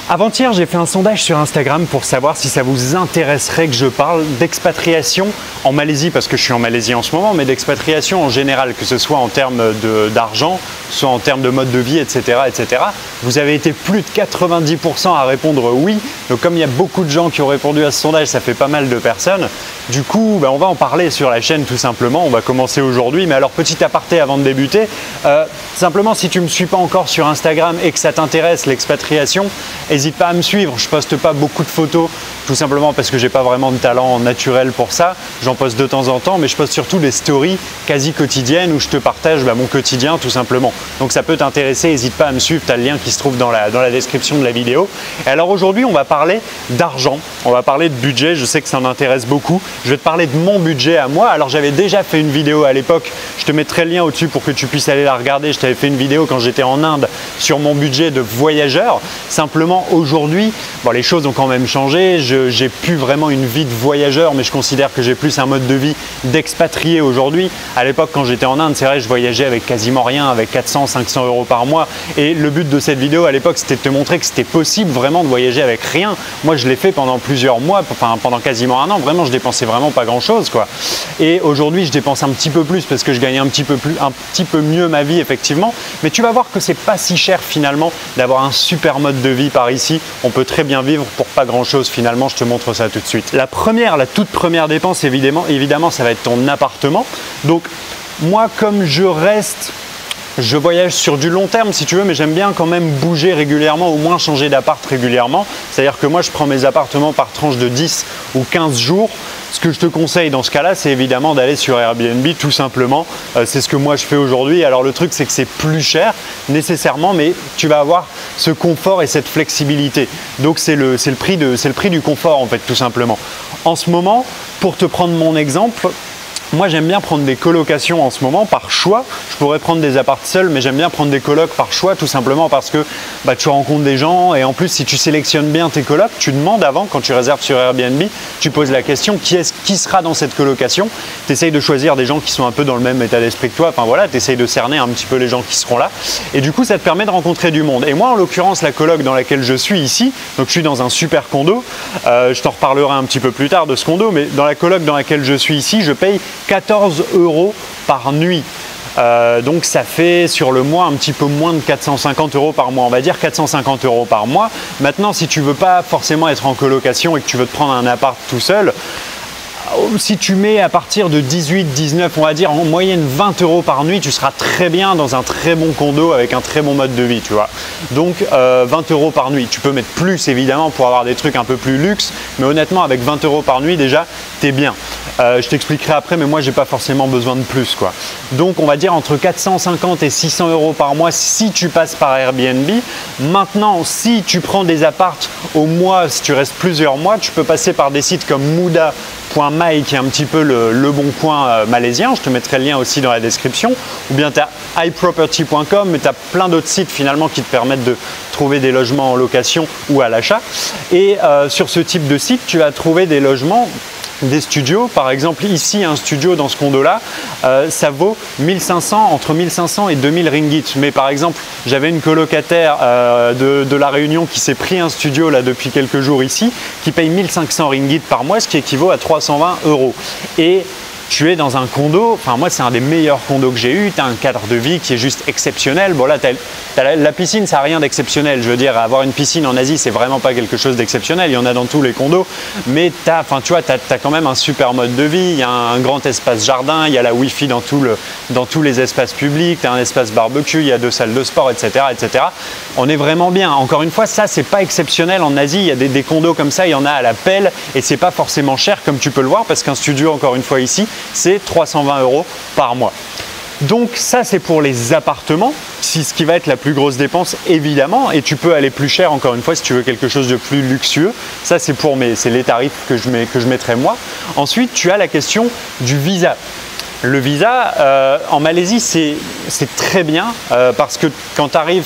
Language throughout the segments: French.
Avant-hier, j'ai fait un sondage sur Instagram pour savoir si ça vous intéresserait que je parle d'expatriation en Malaisie, parce que je suis en Malaisie en ce moment, mais d'expatriation en général, que ce soit en termes d'argent, soit en termes de mode de vie, etc., etc. Vous avez été plus de 90% à répondre oui. Donc comme il y a beaucoup de gens qui ont répondu à ce sondage, ça fait pas mal de personnes. Du coup, on va en parler sur la chaîne tout simplement. On va commencer aujourd'hui. Mais alors, petit aparté avant de débuter, simplement si tu ne me suis pas encore sur Instagram et que ça t'intéresse l'expatriation, n'hésite pas à me suivre. Je poste pas beaucoup de photos, tout simplement parce que j'ai pas vraiment de talent naturel pour ça. J'en poste de temps en temps, mais je poste surtout des stories quasi quotidiennes où je te partage mon quotidien tout simplement. Donc ça peut t'intéresser, n'hésite pas à me suivre, tu as le lien qui se trouve dans la description de la vidéo. Et alors aujourd'hui, on va parler d'argent, on va parler de budget, je sais que ça en intéresse beaucoup. Je vais te parler de mon budget à moi. Alors j'avais déjà fait une vidéo à l'époque, je te mettrai le lien au-dessus pour que tu puisses aller la regarder. Je t'avais fait une vidéo quand j'étais en Inde sur mon budget de voyageur. Simplement aujourd'hui, les choses ont quand même changé. J'ai plus vraiment une vie de voyageur, mais je considère que j'ai plus un mode de vie d'expatrié aujourd'hui. À l'époque, quand j'étais en Inde, c'est vrai, je voyageais avec quasiment rien, avec 400-500 € par mois. Et le but de cette vidéo à l'époque, c'était de te montrer que c'était possible vraiment de voyager avec rien. Moi, je l'ai fait pendant plusieurs mois, enfin pendant quasiment un an. Vraiment, je dépensais vraiment pas grand-chose, quoi. Et aujourd'hui, je dépense un petit peu plus parce que je gagne un petit peu mieux ma vie, effectivement. Mais tu vas voir que c'est pas si cher finalement d'avoir un super mode de vie par ici. On peut très bien vivre pour pas grand-chose finalement. Je te montre ça tout de suite. La toute première dépense, évidemment, ça va être ton appartement. Donc moi, comme je voyage sur du long terme si tu veux, mais j'aime bien quand même bouger régulièrement, au moins changer d'appart régulièrement. C'est-à-dire que moi, je prends mes appartements par tranche de 10 ou 15 jours. Ce que je te conseille dans ce cas-là, c'est évidemment d'aller sur Airbnb tout simplement. C'est ce que moi je fais aujourd'hui. Alors le truc, c'est que c'est plus cher nécessairement, mais tu vas avoir ce confort et cette flexibilité. Donc c'est le prix du confort en fait, tout simplement. En ce moment, pour te prendre mon exemple, moi, j'aime bien prendre des colocations en ce moment par choix. Je pourrais prendre des apparts seuls, mais j'aime bien prendre des colocs par choix tout simplement parce que tu rencontres des gens et en plus, si tu sélectionnes bien tes colocs, tu demandes avant, quand tu réserves sur Airbnb, tu poses la question qui sera dans cette colocation. Tu essayes de choisir des gens qui sont un peu dans le même état d'esprit que toi. Enfin voilà, tu essayes de cerner un petit peu les gens qui seront là. Et du coup, ça te permet de rencontrer du monde. Et moi, en l'occurrence, la coloc dans laquelle je suis ici, donc je suis dans un super condo. Je t'en reparlerai un petit peu plus tard de ce condo, mais dans la coloc dans laquelle je suis ici, je paye 14 € par nuit. Donc ça fait sur le mois un petit peu moins de 450 € par mois, on va dire 450 € par mois. Maintenant, si tu veux pas forcément être en colocation et que tu veux te prendre un appart tout seul, si tu mets à partir de 18, 19, on va dire en moyenne 20 € par nuit, tu seras très bien dans un très bon condo avec un très bon mode de vie, tu vois. Donc 20 € par nuit. Tu peux mettre plus évidemment pour avoir des trucs un peu plus luxe, mais honnêtement avec 20 € par nuit déjà, t'es bien. Je t'expliquerai après, mais moi j'ai pas forcément besoin de plus, quoi. Donc on va dire entre 450 et 600 € par mois si tu passes par Airbnb. Maintenant, si tu prends des apparts au mois, si tu restes plusieurs mois, tu peux passer par des sites comme Mudah.my qui est un petit peu le bon coin malaisien. Je te mettrai le lien aussi dans la description. Ou bien tu as iProperty.com, mais tu as plein d'autres sites finalement qui te permettent de trouver des logements en location ou à l'achat. Et sur ce type de site, tu vas trouver des logements, des studios. Par exemple, ici, un studio dans ce condo-là, ça vaut entre 1500 et 2000 ringgit. Mais par exemple, j'avais une colocataire de La Réunion qui s'est pris un studio là depuis quelques jours ici, qui paye 1500 ringgit par mois, ce qui équivaut à 320 €. Et tu es dans un condo, enfin moi c'est un des meilleurs condos que j'ai eu, tu as un cadre de vie qui est juste exceptionnel. Bon là, la piscine, ça n'a rien d'exceptionnel. Je veux dire, avoir une piscine en Asie, c'est vraiment pas quelque chose d'exceptionnel. Il y en a dans tous les condos, mais tu as quand même un super mode de vie. Il y a un grand espace jardin, il y a la Wi-Fi dans tous les espaces publics, tu as un espace barbecue, il y a 2 salles de sport, etc., etc. On est vraiment bien. Encore une fois, ça c'est pas exceptionnel en Asie. Il y a des condos comme ça, il y en a à la pelle et c'est pas forcément cher comme tu peux le voir parce qu'un studio, encore une fois ici, c'est 320 € par mois. Donc ça, c'est pour les appartements, ce qui va être la plus grosse dépense évidemment, et tu peux aller plus cher encore une fois si tu veux quelque chose de plus luxueux. Ça, c'est les tarifs que je mettrai moi. Ensuite, tu as la question du visa. Le visa en Malaisie, c'est très bien parce que quand tu arrives,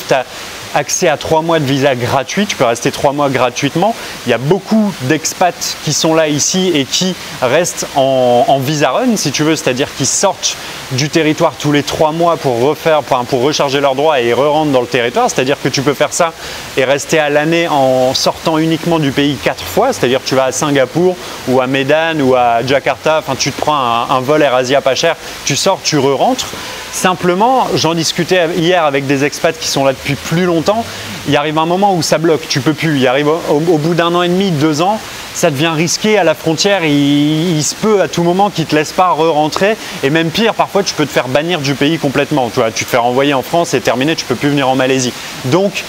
accès à 3 mois de visa gratuit, tu peux rester 3 mois gratuitement. Il y a beaucoup d'expats qui sont là ici et qui restent en visa run si tu veux, c'est-à-dire qu'ils sortent du territoire tous les 3 mois pour recharger leurs droits et re-rentrent dans le territoire, c'est-à-dire que tu peux faire ça et rester à l'année en sortant uniquement du pays 4 fois, c'est-à-dire que tu vas à Singapour ou à Medan ou à Jakarta, enfin tu te prends un vol Air Asia pas cher, tu sors, tu re-rentres. Simplement, j'en discutais hier avec des expats qui sont là depuis plus longtemps, il arrive un moment où ça bloque, tu peux plus, il arrive au bout d'1 an et demi, 2 ans, ça devient risqué à la frontière, il se peut à tout moment qu'ils ne te laissent pas re-rentrer et même pire, parfois tu peux te faire bannir du pays complètement, tu te fais renvoyer en France et terminé, tu ne peux plus venir en Malaisie. Donc,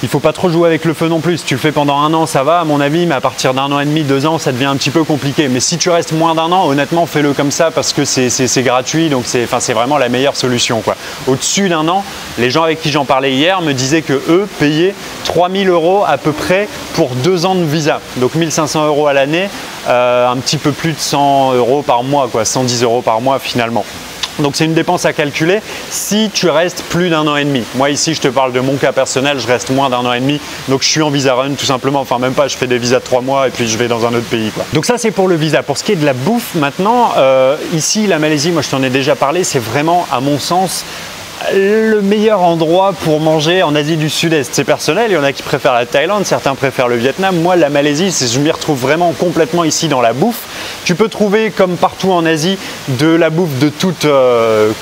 il ne faut pas trop jouer avec le feu non plus. Si tu le fais pendant 1 an, ça va à mon avis, mais à partir d'1 an et demi, 2 ans, ça devient un petit peu compliqué. Mais si tu restes moins d'1 an, honnêtement, fais-le comme ça parce que c'est gratuit, donc c'est vraiment la meilleure solution, quoi. Au-dessus d'1 an, les gens avec qui j'en parlais hier me disaient que eux payaient 3 000 € à peu près pour 2 ans de visa. Donc 1 500 € à l'année, un petit peu plus de 100 € par mois, quoi, 110 € par mois finalement. Donc c'est une dépense à calculer si tu restes plus d'1 an et demi. Moi ici je te parle de mon cas personnel, je reste moins d'1 an et demi, donc je suis en visa run tout simplement, enfin même pas, je fais des visas de 3 mois et puis je vais dans un autre pays, quoi. Donc ça c'est pour le visa. Pour ce qui est de la bouffe maintenant, ici la Malaisie, moi je t'en ai déjà parlé, c'est vraiment à mon sens le meilleur endroit pour manger en Asie du Sud-Est. C'est personnel, il y en a qui préfèrent la Thaïlande, certains préfèrent le Vietnam. Moi, la Malaisie, je m'y retrouve vraiment complètement ici dans la bouffe. Tu peux trouver, comme partout en Asie, de la bouffe de toute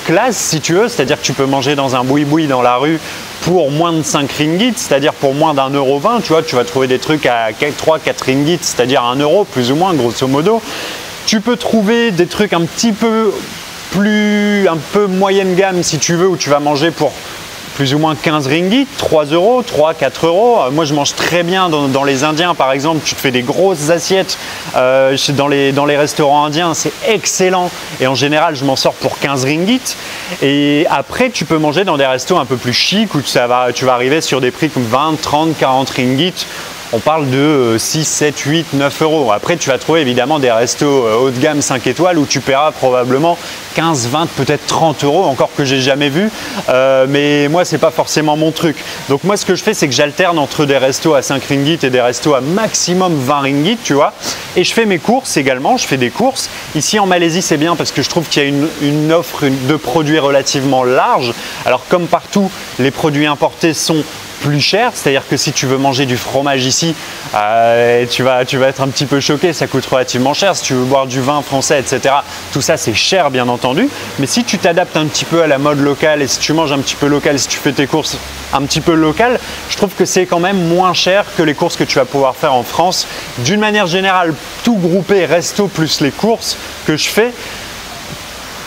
classe, si tu veux. C'est-à-dire que tu peux manger dans un boui-boui dans la rue pour moins de 5 ringgits, c'est-à-dire pour moins d'1,20 €. Tu vois, tu vas trouver des trucs à 3-4 ringgits, c'est-à-dire 1 € plus ou moins, grosso modo. Tu peux trouver des trucs un peu moyenne gamme si tu veux, où tu vas manger pour plus ou moins 15 ringgits, 3 €, 3-4 €. Moi je mange très bien dans les Indiens par exemple, tu te fais des grosses assiettes dans les restaurants indiens, c'est excellent et en général je m'en sors pour 15 ringgits. Et après tu peux manger dans des restos un peu plus chics où tu vas arriver sur des prix comme 20, 30, 40 ringgits. On parle de 6, 7, 8, 9 €. Après, tu vas trouver évidemment des restos haut de gamme 5 étoiles où tu paieras probablement 15, 20, peut-être 30 €, encore que j'ai jamais vu. Mais moi, c'est pas forcément mon truc. Donc moi, ce que je fais, c'est que j'alterne entre des restos à 5 ringgits et des restos à maximum 20 ringgits, tu vois. Et je fais mes courses également, je fais des courses. Ici en Malaisie, c'est bien parce que je trouve qu'il y a une offre de produits relativement large. Alors comme partout, les produits importés sont plus cher, c'est-à-dire que si tu veux manger du fromage ici, tu vas être un petit peu choqué, ça coûte relativement cher. Si tu veux boire du vin français, etc., tout ça c'est cher bien entendu, mais si tu t'adaptes un petit peu à la mode locale et si tu manges un petit peu local, si tu fais tes courses un petit peu local, je trouve que c'est quand même moins cher que les courses que tu vas pouvoir faire en France. D'une manière générale, tout groupé, resto plus les courses que je fais,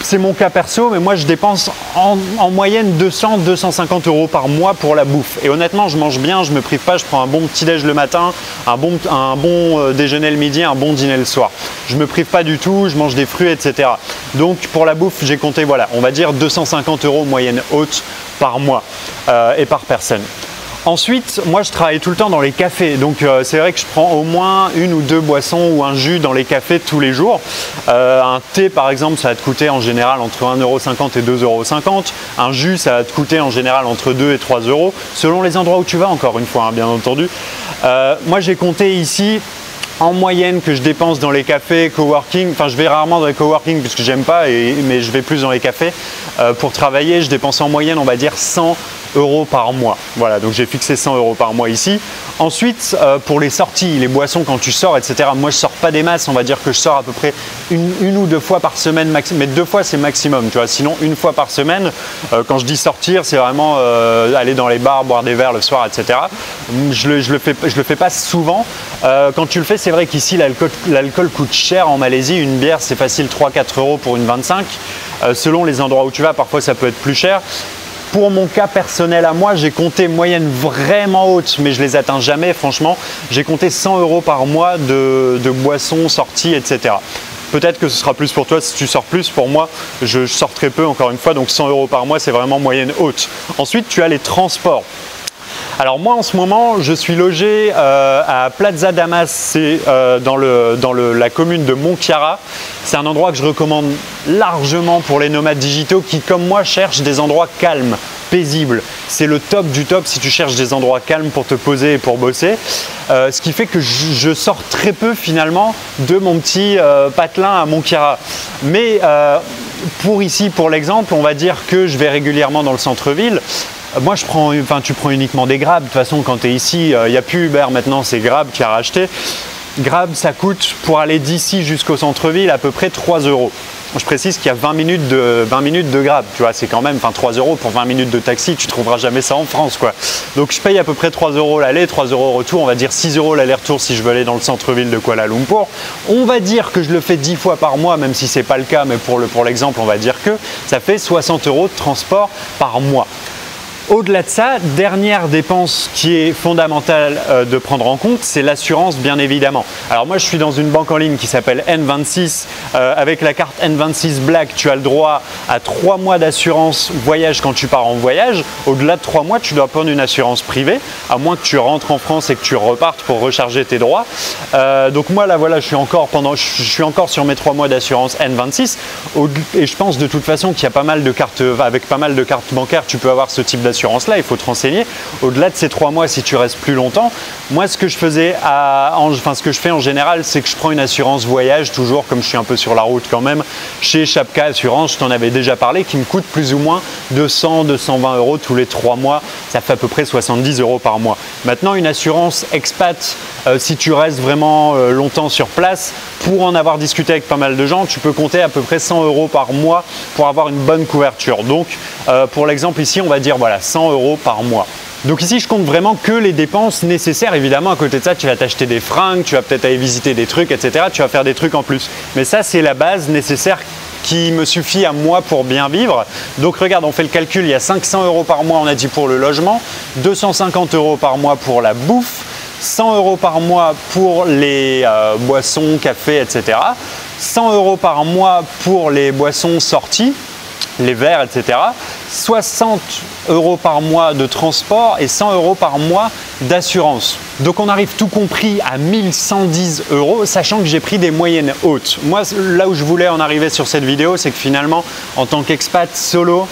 c'est mon cas perso, mais moi je dépense en moyenne 200-250 € par mois pour la bouffe. Et honnêtement, je mange bien, je me prive pas, je prends un bon petit déj le matin, un bon déjeuner le midi, un bon dîner le soir. Je me prive pas du tout, je mange des fruits, etc. Donc pour la bouffe, j'ai compté, voilà, on va dire 250 € moyenne haute par mois et par personne. Ensuite, moi je travaille tout le temps dans les cafés, donc c'est vrai que je prends au moins 1 ou 2 boissons ou un jus dans les cafés tous les jours. Un thé par exemple, ça va te coûter en général entre 1,50 € et 2,50 €. Un jus, ça va te coûter en général entre 2 et 3 €, selon les endroits où tu vas, encore une fois, hein, bien entendu. Moi j'ai compté ici en moyenne que je dépense dans les cafés, coworking, enfin je vais rarement dans les coworking puisque j'aime pas, mais je vais plus dans les cafés. Pour travailler, je dépense en moyenne, on va dire 100 € par mois. Voilà, donc j'ai fixé 100 € par mois ici. Ensuite, pour les sorties, les boissons quand tu sors, etc. Moi je sors pas des masses, on va dire que je sors à peu près une ou 2 fois par semaine, mais 2 fois c'est maximum, tu vois. Sinon 1 fois par semaine, quand je dis sortir, c'est vraiment aller dans les bars, boire des verres le soir, etc. Je le fais pas souvent. Quand tu le fais, c'est vrai qu'ici l'alcool coûte cher en Malaisie. Une bière c'est facile 3-4 € pour une 25. Selon les endroits où tu vas, parfois ça peut être plus cher. Pour mon cas personnel à moi, j'ai compté moyenne vraiment haute, mais je les atteins jamais, franchement. J'ai compté 100 € par mois de boissons, sorties, etc. Peut-être que ce sera plus pour toi si tu sors plus. Pour moi, je sors très peu, encore une fois, donc 100 € par mois, c'est vraiment moyenne haute. Ensuite, tu as les transports. Alors moi en ce moment je suis logé à Plaza Damas, c'est dans la commune de Montiara. C'est un endroit que je recommande largement pour les nomades digitaux qui comme moi cherchent des endroits calmes, paisibles. c'est le top du top si tu cherches des endroits calmes pour te poser et pour bosser. Ce qui fait que je sors très peu finalement de mon petit patelin à Montquéra. Mais pour l'exemple, on va dire que je vais régulièrement dans le centre-ville. Moi, tu prends uniquement des Grab. De toute façon, quand tu es ici, il n'y a plus Uber maintenant, c'est Grab qui a racheté. Grab, ça coûte pour aller d'ici jusqu'au centre-ville à peu près 3 €. Je précise qu'il y a 20 minutes de Grab, tu vois, c'est quand même 3 € pour 20 minutes de taxi, tu ne trouveras jamais ça en France, quoi. Donc je paye à peu près 3 € l'aller, 3 € au retour, on va dire 6 € l'aller-retour si je veux aller dans le centre-ville de Kuala Lumpur. On va dire que je le fais 10 fois par mois, même si ce n'est pas le cas, mais pour l'exemple, on va dire que ça fait 60 € de transport par mois. Au-delà de ça, dernière dépense qui est fondamentale de prendre en compte, c'est l'assurance bien évidemment. Alors moi je suis dans une banque en ligne qui s'appelle N26. Avec la carte N26 Black, tu as le droit à 3 mois d'assurance voyage quand tu pars en voyage. Au-delà de 3 mois, tu dois prendre une assurance privée, à moins que tu rentres en France et que tu repartes pour recharger tes droits. Donc moi là voilà, je suis encore sur mes 3 mois d'assurance N26. Et je pense de toute façon qu'il y a pas mal de cartes, avec pas mal de cartes bancaires, tu peux avoir ce type d'assurance. Là, il faut te renseigner. Au-delà de ces 3 mois, si tu restes plus longtemps, moi, ce que je fais en général, c'est que je prends une assurance voyage, toujours comme je suis un peu sur la route quand même, chez Chapka Assurance, je t'en avais déjà parlé, qui me coûte plus ou moins 200-220 € tous les 3 mois. Ça fait à peu près 70 € par mois. Maintenant, une assurance expat, si tu restes vraiment longtemps sur place, pour en avoir discuté avec pas mal de gens, tu peux compter à peu près 100 € par mois pour avoir une bonne couverture. Donc, pour l'exemple ici, on va dire voilà, 100 € par mois. Donc ici, je compte vraiment que les dépenses nécessaires. Évidemment, à côté de ça, tu vas t'acheter des fringues, tu vas peut-être aller visiter des trucs, etc. Tu vas faire des trucs en plus. Mais ça, c'est la base nécessaire qui me suffit à moi pour bien vivre. Donc regarde, on fait le calcul, il y a 500 € par mois, on a dit pour le logement, 250 € par mois pour la bouffe, 100 € par mois pour les boissons, café, etc. 100 € par mois pour les boissons sorties, les verres, etc. 60 € par mois de transport et 100 € par mois d'assurance. Donc on arrive tout compris à 1110 €, sachant que j'ai pris des moyennes hautes. Moi, là où je voulais en arriver sur cette vidéo, c'est que finalement, en tant qu'expat solo,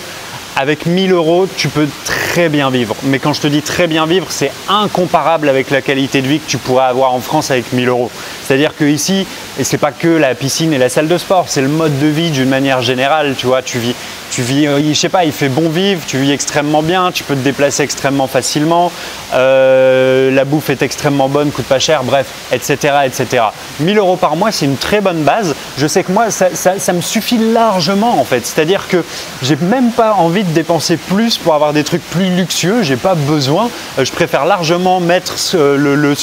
avec 1000 €, tu peux très bien vivre. Mais quand je te dis très bien vivre, c'est incomparable avec la qualité de vie que tu pourrais avoir en France avec 1000 €. C'est-à-dire que ici, et c'est pas que la piscine et la salle de sport, c'est le mode de vie d'une manière générale. Tu vois, tu vis, je sais pas, il fait bon vivre, tu vis extrêmement bien, tu peux te déplacer extrêmement facilement, la bouffe est extrêmement bonne, coûte pas cher, bref, etc., etc. 1000 € par mois, c'est une très bonne base. Je sais que moi, ça me suffit largement en fait. C'est-à-dire que j'ai même pas envie de dépenser plus pour avoir des trucs plus luxueux, j'ai pas besoin. Je préfère largement mettre le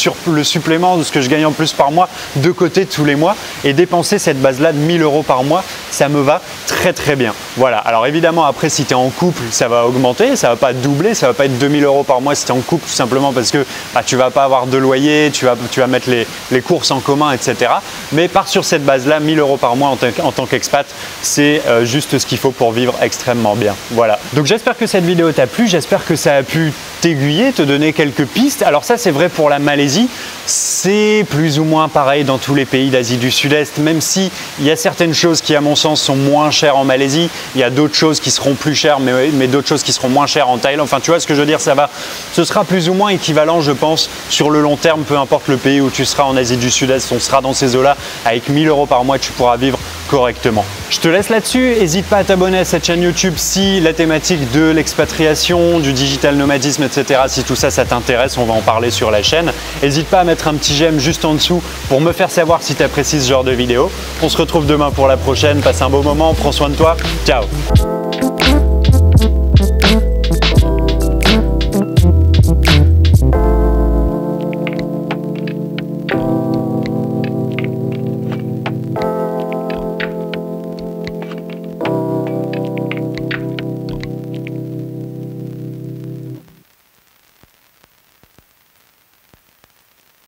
supplément de ce que je gagne en plus par mois de côté tous les mois et dépenser cette base-là de 1000 € par mois, ça me va très très bien. Voilà, alors évidemment après si tu es en couple, ça va augmenter, ça va pas doubler, ça va pas être 2000 € par mois si tu es en couple, tout simplement parce que tu vas pas avoir de loyer, tu vas mettre les courses en commun, etc. Mais pars sur cette base-là, 1000 € par mois en tant qu'expat, c'est juste ce qu'il faut pour vivre extrêmement bien. Voilà, donc j'espère que cette vidéo t'a plu, j'espère que ça a pu t'aiguiller, te donner quelques pistes. Alors ça c'est vrai pour la Malaisie, c'est plus ou moins pareil dans tous les pays d'Asie du Sud-Est, même si il y a certaines choses qui à mon sens sont moins chères en Malaisie, il y a d'autres choses qui seront plus chères mais d'autres choses qui seront moins chères en Thaïlande. Enfin tu vois ce que je veux dire, ce sera plus ou moins équivalent je pense sur le long terme, peu importe le pays où tu seras en Asie du Sud-Est, on sera dans ces eaux-là, avec 1000 € par mois tu pourras vivre correctement. Je te laisse là-dessus, n'hésite pas à t'abonner à cette chaîne YouTube si la thématique de l'expatriation, du digital nomadisme, etc. Si tout ça, ça t'intéresse, on va en parler sur la chaîne. N'hésite pas à mettre un petit j'aime juste en dessous pour me faire savoir si tu apprécies ce genre de vidéo. On se retrouve demain pour la prochaine, passe un beau moment, prends soin de toi, ciao!